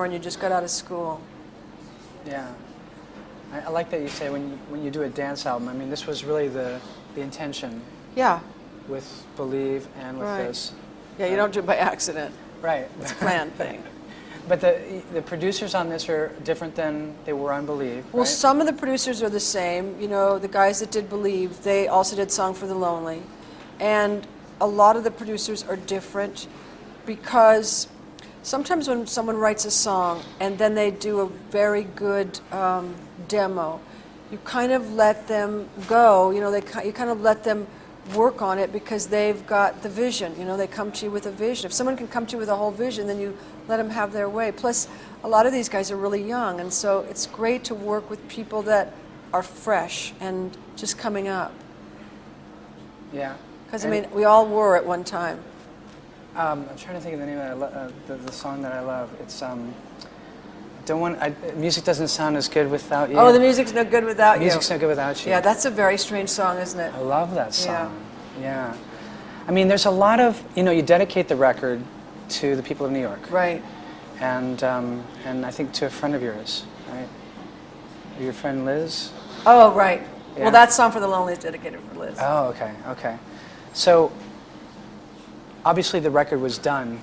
and you just got out of school. Yeah. I like that you say when you do a dance album, I mean, this was really the intention. Yeah. With Believe and with this. Yeah, you don't do it by accident. Right. It's a planned thing. But the producers on this are different than they were on Believe, Well, right? some of the producers are the same. You know, the guys that did Believe, they also did Song for the Lonely. And a lot of the producers are different because sometimes when someone writes a song and then they do a very good demo, you kind of let them go. You know, you kind of let them work on it because they've got the vision. You know, they come to you with a vision. If someone can come to you with a whole vision, then you let them have their way. Plus, a lot of these guys are really young, and so it's great to work with people that are fresh and just coming up. Yeah. Because, I mean, we all were at one time. I'm trying to think of the name of the song that I love. It's music doesn't sound as good without you. Oh, the music's no good without you. Music's no good without you. Yeah, that's a very strange song, isn't it? I love that song. Yeah. I mean, there's a lot of, you dedicate the record to the people of New York. Right. And I think to a friend of yours, right? Your friend Liz? Oh, right. Yeah. Well, that Song for the Lonely is dedicated for Liz. Oh, okay. So, obviously the record was done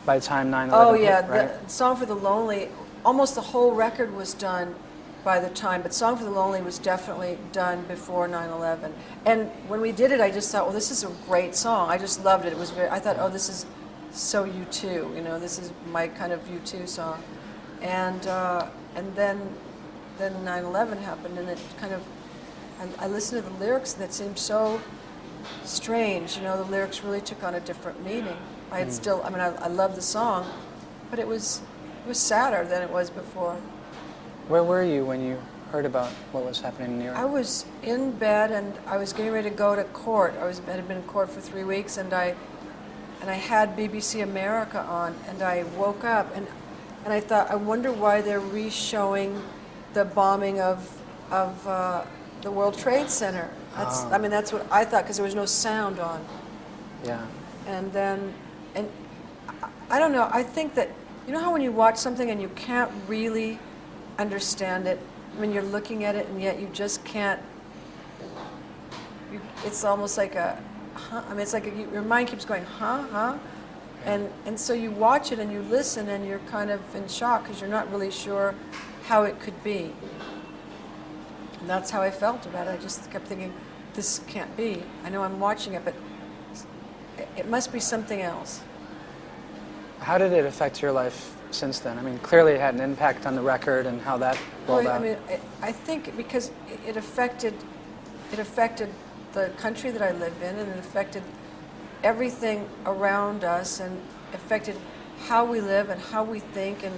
by the time 9/11 Oh, yeah. hit, right? The Song for the Lonely, almost the whole record was done by the time, but Song for the Lonely was definitely done before 9/11. And when we did it, I just thought, well, this is a great song. I just loved it. It was I thought, oh, this is so U2, this is my kind of U2 song. And then 9/11 happened, and it kind of, I listened to the lyrics, and it seemed so strange. The lyrics really took on a different meaning. I love the song, but it was sadder than it was before. Where were you when you heard about what was happening in New York? I was in bed, and I was getting ready to go to court. I had been in court for 3 weeks, and I had BBC America on, and I woke up, and I thought, I wonder why they're re-showing the bombing of the World Trade Center. That's what I thought, because there was no sound on. Yeah. And then, I don't know, I think that, how when you watch something and you can't really understand it, when you're looking at it and yet you just can't, it's almost like it's like your mind keeps going, huh? And so you watch it and you listen and you're kind of in shock because you're not really sure how it could be. And that's how I felt about it. I just kept thinking, this can't be. I know I'm watching it, but it must be something else. How did it affect your life since then? I mean, clearly it had an impact on the record and how that rolled out. I think because it affected the country that I live in, and it affected everything around us, and affected how we live and how we think, and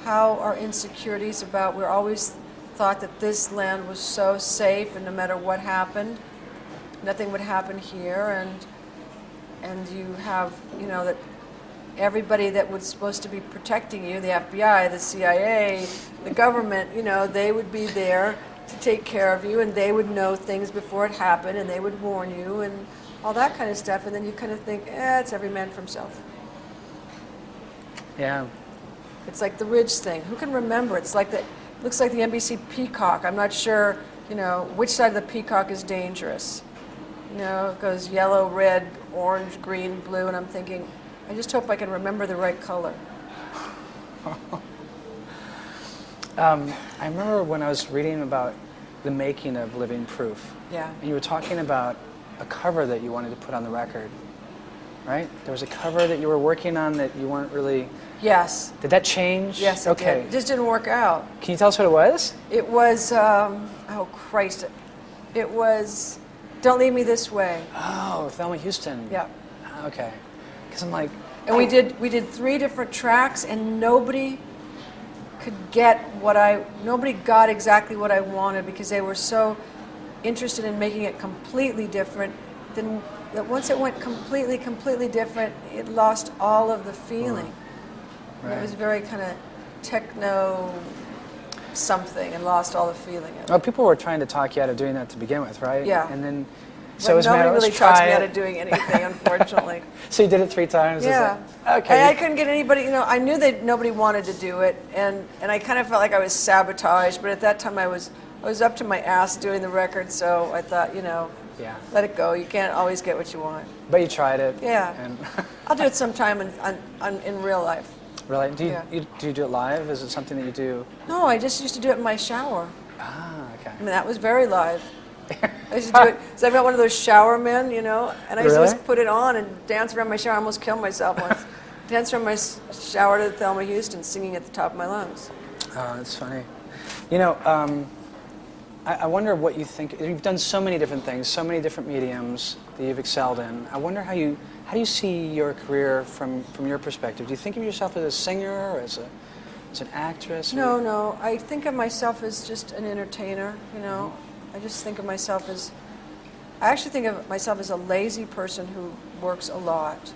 how our insecurities about, we're always thought that this land was so safe, and no matter what happened, nothing would happen here, and you have, that everybody that was supposed to be protecting you, the FBI, the CIA, the government, they would be there to take care of you, and they would know things before it happened, and they would warn you, and all that kind of stuff, and then you kind of think, it's every man for himself. Yeah. It's like the Ridge thing. Who can remember? It's like looks like the NBC peacock. I'm not sure, which side of the peacock is dangerous. It goes yellow, red, orange, green, blue, and I'm thinking, I just hope I can remember the right color. I remember when I was reading about the making of Living Proof. Yeah. And you were talking about a cover that you wanted to put on the record, right? There was a cover that you were working on that you weren't really... Yes. Did that change? Yes, it did. It just didn't work out. Can you tell us what it was? It was, oh Christ, it was Don't Leave Me This Way. Oh, Thelma Houston. Yeah. Okay. Because I'm like... And we did 3 different tracks, and nobody could nobody got exactly what I wanted, because they were so interested in making it completely different. Then that once it went completely different, it lost all of the feeling. Right. It was very kind of techno something, and lost all the feeling of it. Well, people were trying to talk you out of doing that to begin with, right? Yeah. And then So But nobody let's really talks try me out it. of doing anything, unfortunately. So you did it 3 times? Yeah. Okay. I couldn't get anybody, I knew that nobody wanted to do it, and I kind of felt like I was sabotaged, but at that time I was up to my ass doing the record, so I thought, Yeah. let it go. You can't always get what you want. But you tried it. Yeah. And I'll do it sometime in real life. really? Do Yeah. do you do it live? Is it something that you do? No, I just used to do it in my shower. Ah, okay. I mean, that was very live. I used to do it, so I've got one of those shower men, and I used to Really? just put it on and dance around my shower. I almost killed myself once. Dance around my shower to Thelma Houston, singing at the top of my lungs. Oh, that's funny. I wonder what you think. You've done so many different things, so many different mediums that you've excelled in. I wonder how do you see your career from your perspective? Do you think of yourself as a singer or as an actress? No. I think of myself as just an entertainer, I just think of myself as, I actually think of myself as a lazy person who works a lot.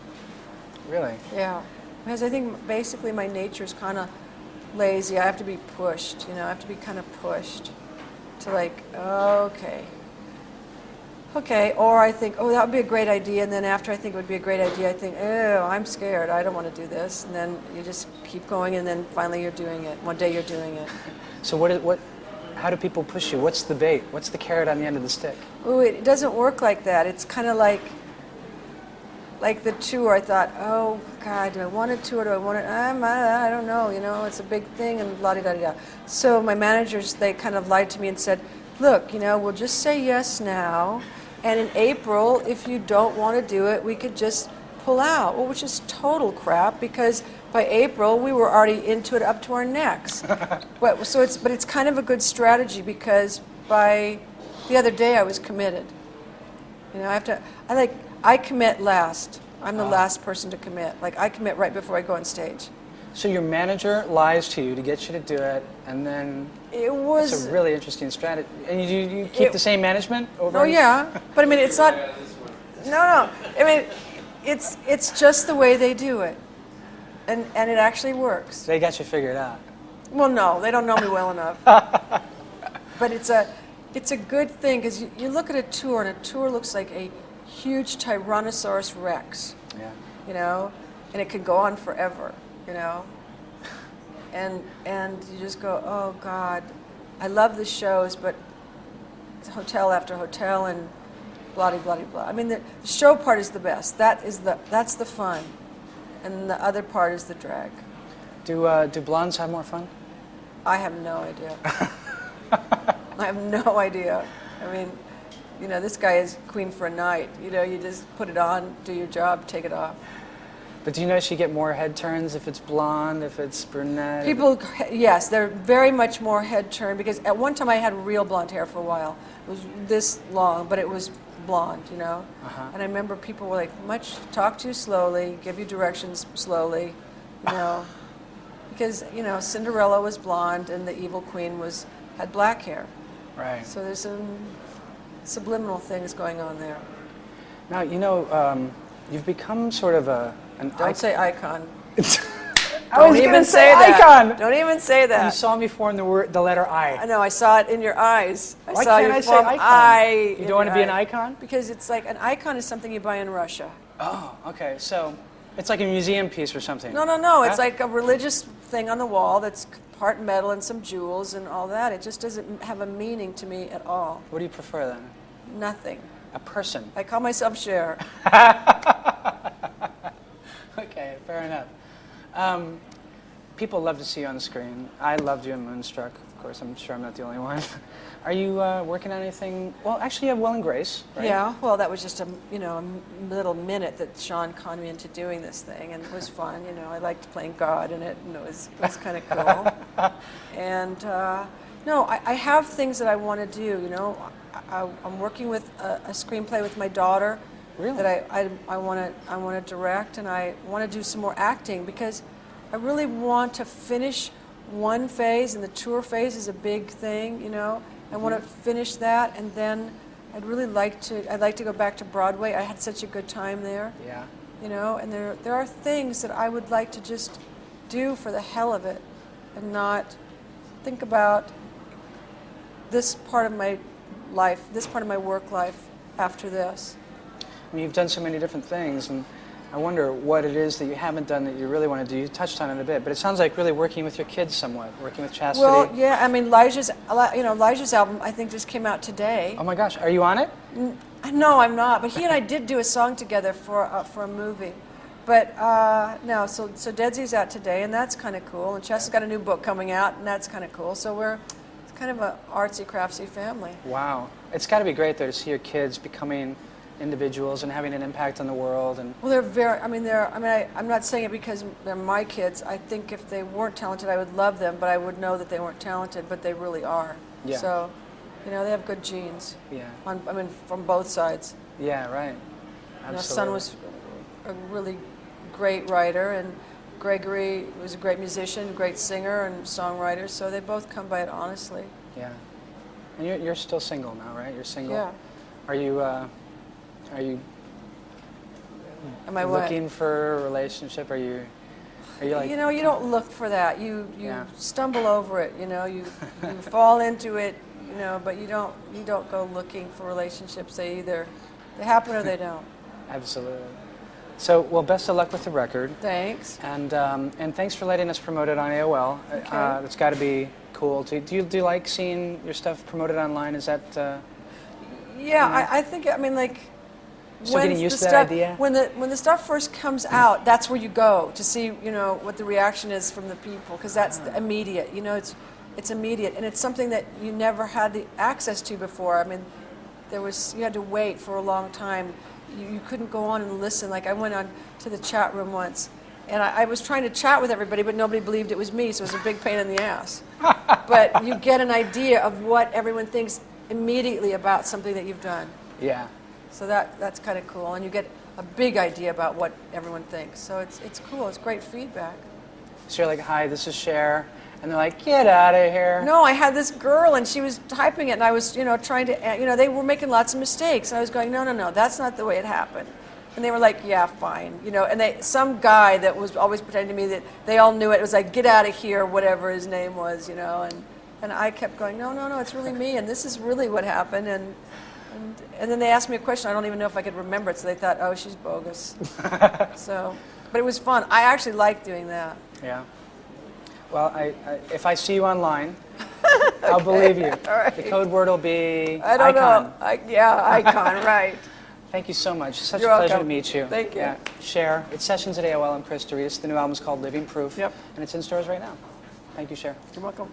Really? Yeah. Because I think basically my nature is kind of lazy. I have to be pushed, I have to be kind of pushed to okay. Or I think, oh, that would be a great idea. And then after I think it would be a great idea, I think, oh, I'm scared. I don't want to do this. And then you just keep going, and then finally you're doing it. One day you're doing it. So how do people push you? What's the bait? What's the carrot on the end of the stick? Oh, it doesn't work like that. It's kind of like the tour. I thought, oh God, do I want a tour? Do I want it? I don't know. It's a big thing, and la di da da. So my managers, they kind of lied to me and said, look, we'll just say yes now, and in April, if you don't want to do it, we could just pull out. Well, which is total crap, because by April we were already into it up to our necks. but it's kind of a good strategy, because by the other day I was committed. I commit last. I'm the last person to commit. I commit right before I go on stage. So your manager lies to you to get you to do it, and then it's a really interesting strategy. And you keep the same management over? Oh yeah, but I mean it's not. No. I mean, it's just the way they do it, and it actually works. They got you figured out. Well, no, they don't know me well enough. But it's a good thing, because you look at a tour, and a tour looks like a huge Tyrannosaurus Rex. Yeah. And it could go on forever. And you just go, oh God, I love the shows, but it's hotel after hotel and blah blah blah. I mean, the show part is the best. That's the fun, and the other part is the drag. Do blondes have more fun? I have no idea. I have no idea. I mean, this guy is queen for a night. You just put it on, do your job, take it off. But do you notice you get more head turns if it's blonde, if it's brunette? People, yes, they're very much more head turn, because at one time I had real blonde hair for a while. It was this long, but it was blonde, Uh-huh. And I remember people were like, talk to you slowly, give you directions slowly, because, Cinderella was blonde and the evil queen had black hair. Right. So there's some subliminal things going on there. Now, you've become sort of an icon. Don't say icon. I was going to say icon. Don't even say that. You saw me form the letter I. I know. I saw it in your eyes. Why can't I say icon? You don't want to be an icon? Because it's like an icon is something you buy in Russia. Oh, okay. So it's like a museum piece or something. No. Huh? It's like a religious thing on the wall that's part metal and some jewels and all that. It just doesn't have a meaning to me at all. What do you prefer then? Nothing. A person. I call myself Cher. Okay, fair enough. People love to see you on the screen. I loved you in Moonstruck. Of course, I'm sure I'm not the only one. Are you working on anything? Well, actually, you have Will and Grace, right? Yeah. Well, that was just a little minute that Sean conned me into doing this thing, and it was fun. I liked playing God in it, and it was kind of cool. And no, I have things that I want to do. I'm working with a screenplay with my daughter. Really? That I want to direct, and I want to do some more acting, because I really want to finish one phase, and the tour phase is a big thing, I want to finish that, and then I'd like to go back to Broadway. I had such a good time there. Yeah. And there are things that I would like to just do for the hell of it, and not think about this part of my life, this part of my work life, after this. I mean, you've done so many different things, and I wonder what it is that you haven't done that you really want to do. You touched on it a bit, but it sounds like really working with your kids somewhat, working with Chastity. Well, yeah, I mean, Elijah's album, I think, just came out today. Oh my gosh, are you on it? No, I'm not, but he and I did do a song together for a movie. But no, so Deadsy's out today, and that's kind of cool. And Chess has got a new book coming out, and that's kind of cool. So it's kind of a artsy, craftsy family. Wow. It's got to be great, though, to see your kids becoming individuals and having an impact on the world. And well, I'm not saying it because they're my kids. I think if they weren't talented, I would love them, but I would know that they weren't talented, but they really are. Yeah. So, they have good genes. Yeah. From both sides. Yeah, right. My Absolutely. son was a really great writer, and Gregory was a great musician, great singer and songwriter, so they both come by it honestly. Yeah. And you're still single now, right? You're single? Yeah. Are you Am I looking for a relationship? Are you like... You don't look for that. You Yeah. stumble over it, you fall into it, but you don't go looking for relationships. They happen or they don't. Absolutely. So, well, best of luck with the record. Thanks. And thanks for letting us promote it on AOL. Okay. It's got to be cool. Do you like seeing your stuff promoted online? Is that... Yeah, I think, Still getting used to that idea? When the stuff first comes out, that's where you go to see, what the reaction is from the people, because that's immediate. It's immediate, and it's something that you never had the access to before. I mean, you had to wait for a long time. You couldn't go on and listen. Like I went on to the chat room once, and I was trying to chat with everybody, but nobody believed it was me, so it was a big pain in the ass. But you get an idea of what everyone thinks immediately about something that you've done. Yeah. So that's kind of cool, and you get a big idea about what everyone thinks. So it's cool. It's great feedback. So you're like, hi, this is Cher. And they're like, get out of here. No, I had this girl, and she was typing it, and I was, trying to, they were making lots of mistakes. And I was going, no, that's not the way it happened. And they were like, yeah, fine. And some guy that was always pretending to me that they all knew it was like, get out of here, whatever his name was, And I kept going, no, it's really me, and this is really what happened. And then they asked me a question. I don't even know if I could remember it, so they thought, oh, she's bogus. But it was fun. I actually liked doing that. Yeah. Well, if I see you online, I'll believe you. All right. The code word will be I don't icon. know. Icon, right. Thank you so much. It's such You're a pleasure welcome. to meet you. Thank you. Yeah. Cher. It's Sessions at AOL. I'm Chris DeRiis. The new album is called Living Proof. Yep. And it's in stores right now. Thank you, Cher. You're welcome.